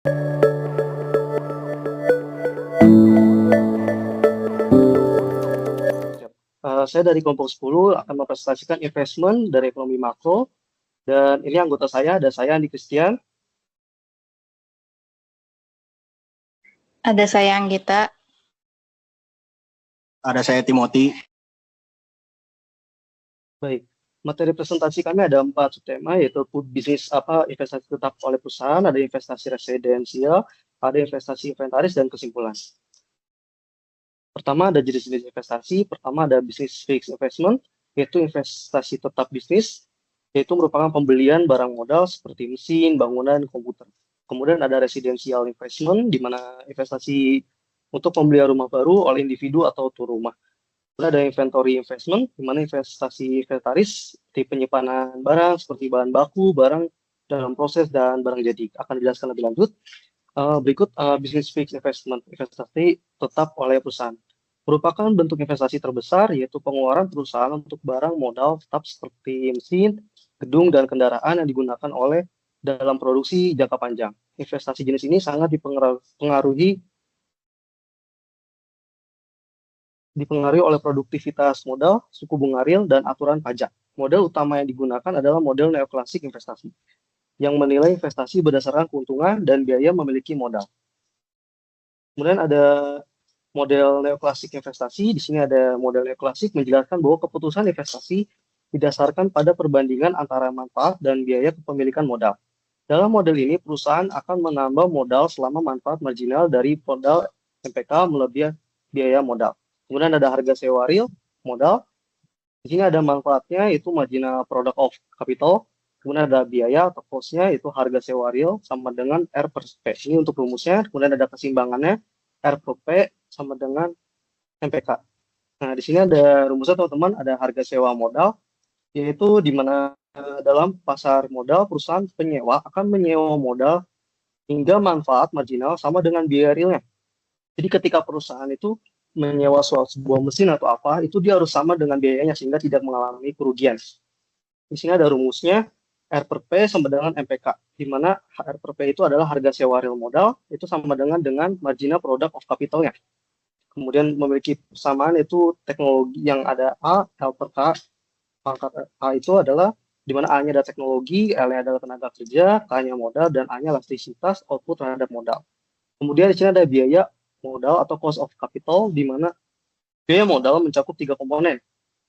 Saya dari kelompok 10 akan mempresentasikan investment dari ekonomi makro, dan ini anggota saya, ada saya Andi Christian. Ada saya Anggita. Ada saya Timothy. Baik, materi presentasi kami ada 4 subtema, yaitu bisnis investasi tetap oleh perusahaan, ada investasi residensial, ada investasi inventaris, dan kesimpulan. Pertama ada jenis-jenis investasi. Pertama ada business fixed investment, yaitu investasi tetap bisnis, yaitu merupakan pembelian barang modal seperti mesin, bangunan, komputer. Kemudian ada residential investment, di mana investasi untuk pembelian rumah baru oleh individu atau tuan rumah. Kemudian ada inventory investment, di mana investasi inventaris seperti penyimpanan barang seperti bahan baku, barang dalam proses, dan barang jadi. Akan dijelaskan lebih lanjut. Berikut business fixed investment, investasi tetap oleh perusahaan. Merupakan bentuk investasi terbesar, yaitu pengeluaran perusahaan untuk barang modal tetap seperti mesin, gedung, dan kendaraan yang digunakan oleh dalam produksi jangka panjang. Investasi jenis ini sangat dipengaruhi oleh produktivitas modal, suku bunga real, dan aturan pajak. Model utama yang digunakan adalah model neoklasik investasi, yang menilai investasi berdasarkan keuntungan dan biaya memiliki modal. Kemudian ada model neoklasik investasi. Di sini ada model neoklasik menjelaskan bahwa keputusan investasi didasarkan pada perbandingan antara manfaat dan biaya kepemilikan modal. Dalam model ini, perusahaan akan menambah modal selama manfaat marginal dari modal MPK melebihi biaya modal. Kemudian ada harga sewa real modal. Di sini ada manfaatnya, yaitu marginal product of capital. Kemudian ada biaya atau cost-nya, yaitu harga sewa real sama dengan R per P. Ini untuk rumusnya. Kemudian ada keseimbangannya, R per P sama dengan MPK. Nah, di sini ada rumusnya teman-teman, ada harga sewa modal, yaitu di mana dalam pasar modal, perusahaan penyewa akan menyewa modal hingga manfaat marginal sama dengan biaya realnya. Jadi ketika perusahaan itu menyewa sebuah mesin atau apa, itu dia harus sama dengan biayanya sehingga tidak mengalami kerugian. Di sini ada rumusnya, R per P sama dengan MPK, di mana R per P itu adalah harga sewa real modal, itu sama dengan marginal product of capital-nya. Kemudian memiliki persamaan, itu teknologi yang ada A, L per K. Pangkat A itu adalah di mana A-nya adalah teknologi, L-nya adalah tenaga kerja, K-nya modal, dan A-nya elastisitas output terhadap modal. Kemudian di sini ada biaya modal atau cost of capital, di mana biaya modal mencakup 3 komponen,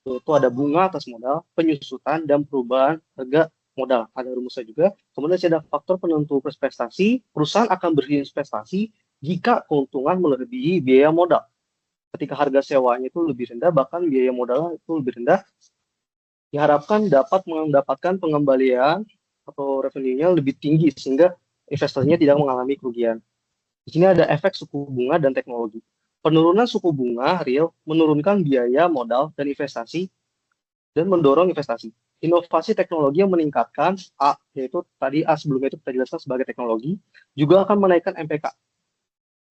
yaitu ada bunga atas modal, penyusutan, dan perubahan harga modal. Ada rumusnya juga. Kemudian ada faktor penentu prestasi. Perusahaan akan berinvestasi jika keuntungan melebihi biaya modal. Ketika harga sewanya itu lebih rendah, bahkan biaya modalnya itu lebih rendah, diharapkan dapat mendapatkan pengembalian atau revenue-nya lebih tinggi sehingga investasinya tidak mengalami kerugian. Di sini ada efek suku bunga dan teknologi. Penurunan suku bunga real menurunkan biaya modal dan investasi dan mendorong investasi. Inovasi teknologi yang meningkatkan A, yaitu tadi A sebelumnya itu kita jelaskan sebagai teknologi, juga akan menaikkan MPK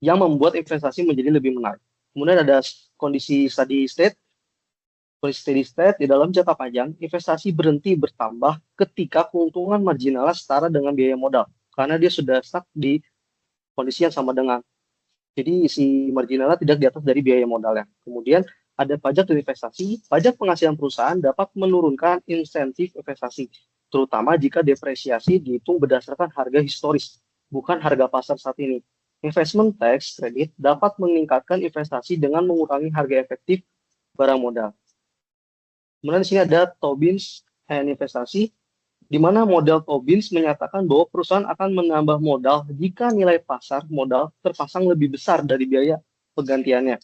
yang membuat investasi menjadi lebih menarik. Kemudian ada kondisi steady state. Kondisi steady state di dalam jangka panjang, investasi berhenti bertambah ketika keuntungan marginalnya setara dengan biaya modal, karena dia sudah stuck di kondisi yang sama dengan. Jadi si marginalnya tidak di atas dari biaya modalnya. Kemudian ada pajak dan investasi. Pajak penghasilan perusahaan dapat menurunkan insentif investasi, terutama jika depresiasi dihitung berdasarkan harga historis, bukan harga pasar saat ini. Investment tax credit dapat meningkatkan investasi dengan mengurangi harga efektif barang modal. Kemudian di sini ada Tobins and investasi, di mana model Tobins menyatakan bahwa perusahaan akan menambah modal jika nilai pasar modal terpasang lebih besar dari biaya penggantiannya.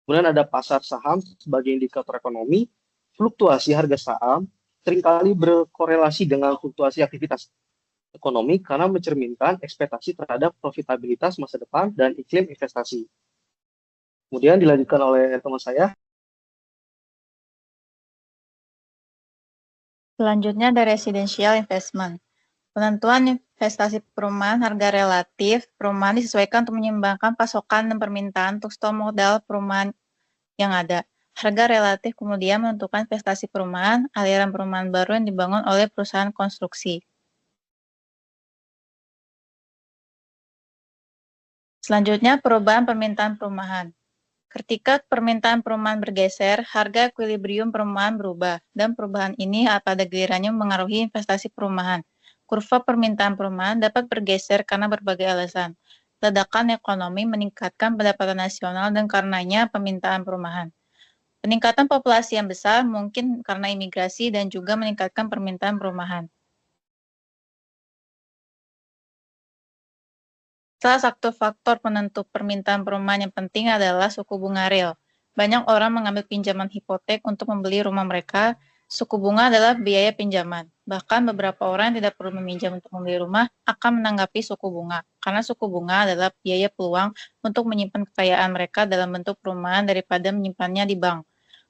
Kemudian ada pasar saham sebagai indikator ekonomi. Fluktuasi harga saham seringkali berkorelasi dengan fluktuasi aktivitas ekonomi karena mencerminkan ekspektasi terhadap profitabilitas masa depan dan iklim investasi. Kemudian dilanjutkan oleh teman saya. Selanjutnya ada residential investment. Penentuan investasi perumahan harga relatif perumahan disesuaikan untuk menyeimbangkan pasokan dan permintaan untuk stok modal perumahan yang ada. Harga relatif kemudian menentukan investasi perumahan, aliran perumahan baru yang dibangun oleh perusahaan konstruksi. Selanjutnya, perubahan permintaan perumahan. Ketika permintaan perumahan bergeser, harga equilibrium perumahan berubah, dan perubahan ini pada gilirannya mengaruhi investasi perumahan. Kurva permintaan perumahan dapat bergeser karena berbagai alasan. Ledakan ekonomi meningkatkan pendapatan nasional dan karenanya permintaan perumahan. Peningkatan populasi yang besar mungkin karena imigrasi dan juga meningkatkan permintaan perumahan. Salah satu faktor penentu permintaan perumahan yang penting adalah suku bunga real. Banyak orang mengambil pinjaman hipotek untuk membeli rumah mereka. Suku bunga adalah biaya pinjaman. Bahkan beberapa orang yang tidak perlu meminjam untuk membeli rumah akan menanggapi suku bunga, karena suku bunga adalah biaya peluang untuk menyimpan kekayaan mereka dalam bentuk perumahan daripada menyimpannya di bank.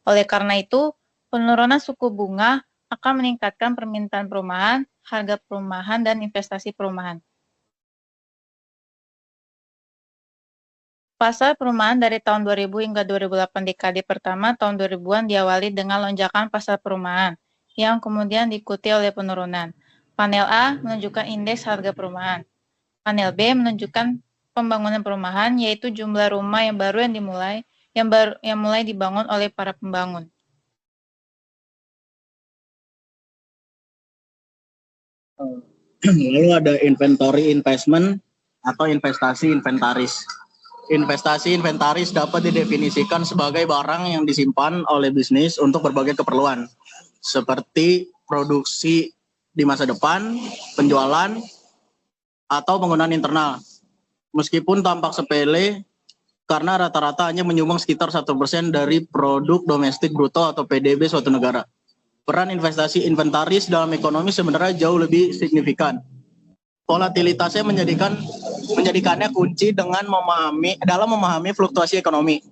Oleh karena itu, penurunan suku bunga akan meningkatkan permintaan perumahan, harga perumahan, dan investasi perumahan. Pasar perumahan dari tahun 2000 hingga 2008 dekade pertama tahun 2000-an diawali dengan lonjakan pasar perumahan, yang kemudian diikuti oleh penurunan. Panel A menunjukkan indeks harga perumahan. Panel B menunjukkan pembangunan perumahan, yaitu jumlah rumah yang baru yang mulai dibangun oleh para pembangun. Lalu ada inventory investment atau investasi inventaris. Investasi inventaris dapat didefinisikan sebagai barang yang disimpan oleh bisnis untuk berbagai keperluan, seperti produksi di masa depan, penjualan, atau penggunaan internal. Meskipun tampak sepele, karena rata-rata hanya menyumbang sekitar 1% dari produk domestik bruto atau PDB suatu negara. Peran investasi inventaris dalam ekonomi sebenarnya jauh lebih signifikan. Volatilitasnya menjadikannya kunci dalam memahami fluktuasi ekonomi.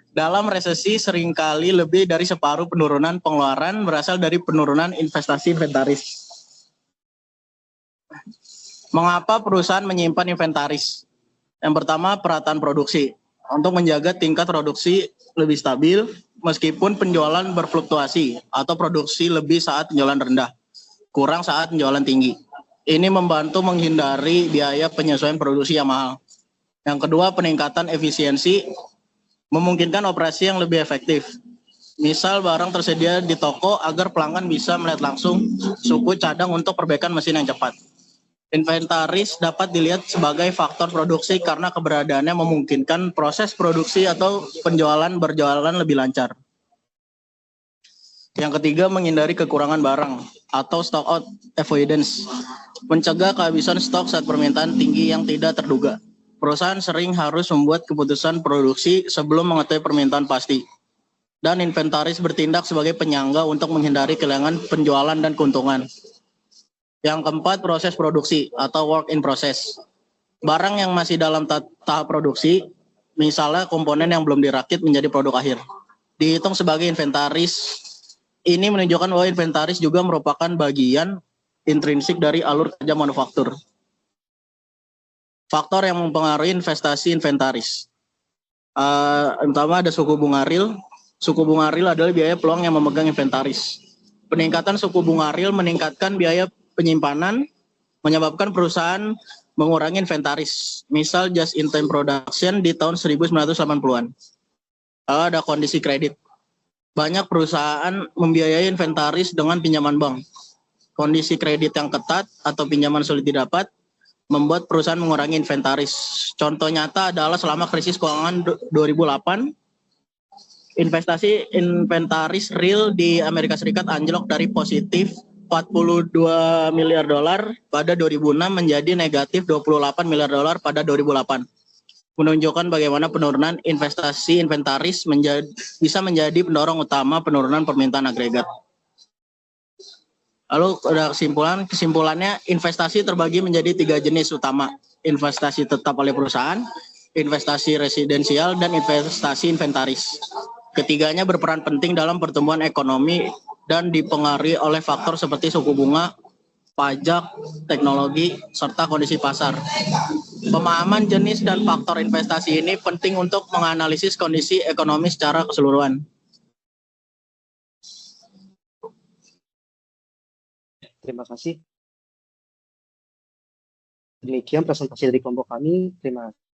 Dalam resesi seringkali lebih dari separuh penurunan pengeluaran berasal dari penurunan investasi inventaris. Mengapa perusahaan menyimpan inventaris? Yang pertama, perataan produksi. Untuk menjaga tingkat produksi lebih stabil meskipun penjualan berfluktuasi atau produksi lebih saat penjualan rendah, kurang saat penjualan tinggi. Ini membantu menghindari biaya penyesuaian produksi yang mahal. Yang kedua, peningkatan efisiensi memungkinkan operasi yang lebih efektif. Misal barang tersedia di toko agar pelanggan bisa melihat langsung suku cadang untuk perbaikan mesin yang cepat. Inventaris dapat dilihat sebagai faktor produksi karena keberadaannya memungkinkan proses produksi atau penjualan berjalan lebih lancar. Yang ketiga, menghindari kekurangan barang atau stock out avoidance. Mencegah kehabisan stok saat permintaan tinggi yang tidak terduga. Perusahaan sering harus membuat keputusan produksi sebelum mengetahui permintaan pasti. Dan inventaris bertindak sebagai penyangga untuk menghindari kehilangan penjualan dan keuntungan. Yang keempat, proses produksi atau work in process. Barang yang masih dalam tahap produksi, misalnya komponen yang belum dirakit menjadi produk akhir, dihitung sebagai inventaris. Ini menunjukkan bahwa inventaris juga merupakan bagian intrinsik dari alur kerja manufaktur. Faktor yang mempengaruhi investasi inventaris. Pertama ada suku bunga real. Suku bunga real adalah biaya peluang yang memegang inventaris. Peningkatan suku bunga real meningkatkan biaya penyimpanan, menyebabkan perusahaan mengurangi inventaris. Misal just in time production di tahun 1980-an. Ada kondisi kredit. Banyak perusahaan membiayai inventaris dengan pinjaman bank. Kondisi kredit yang ketat atau pinjaman sulit didapat membuat perusahaan mengurangi inventaris. Contoh nyata adalah selama krisis keuangan 2008, investasi inventaris real di Amerika Serikat anjlok dari positif 42 miliar dolar pada 2006 menjadi negatif 28 miliar dolar pada 2008. Menunjukkan bagaimana penurunan investasi inventaris bisa menjadi pendorong utama penurunan permintaan agregat. Lalu ada kesimpulannya investasi terbagi menjadi 3 jenis utama. Investasi tetap oleh perusahaan, investasi residensial, dan investasi inventaris. Ketiganya berperan penting dalam pertumbuhan ekonomi dan dipengaruhi oleh faktor seperti suku bunga, pajak, teknologi, serta kondisi pasar. Pemahaman jenis dan faktor investasi ini penting untuk menganalisis kondisi ekonomi secara keseluruhan. Terima kasih. Demikian presentasi dari kelompok kami. Terima kasih.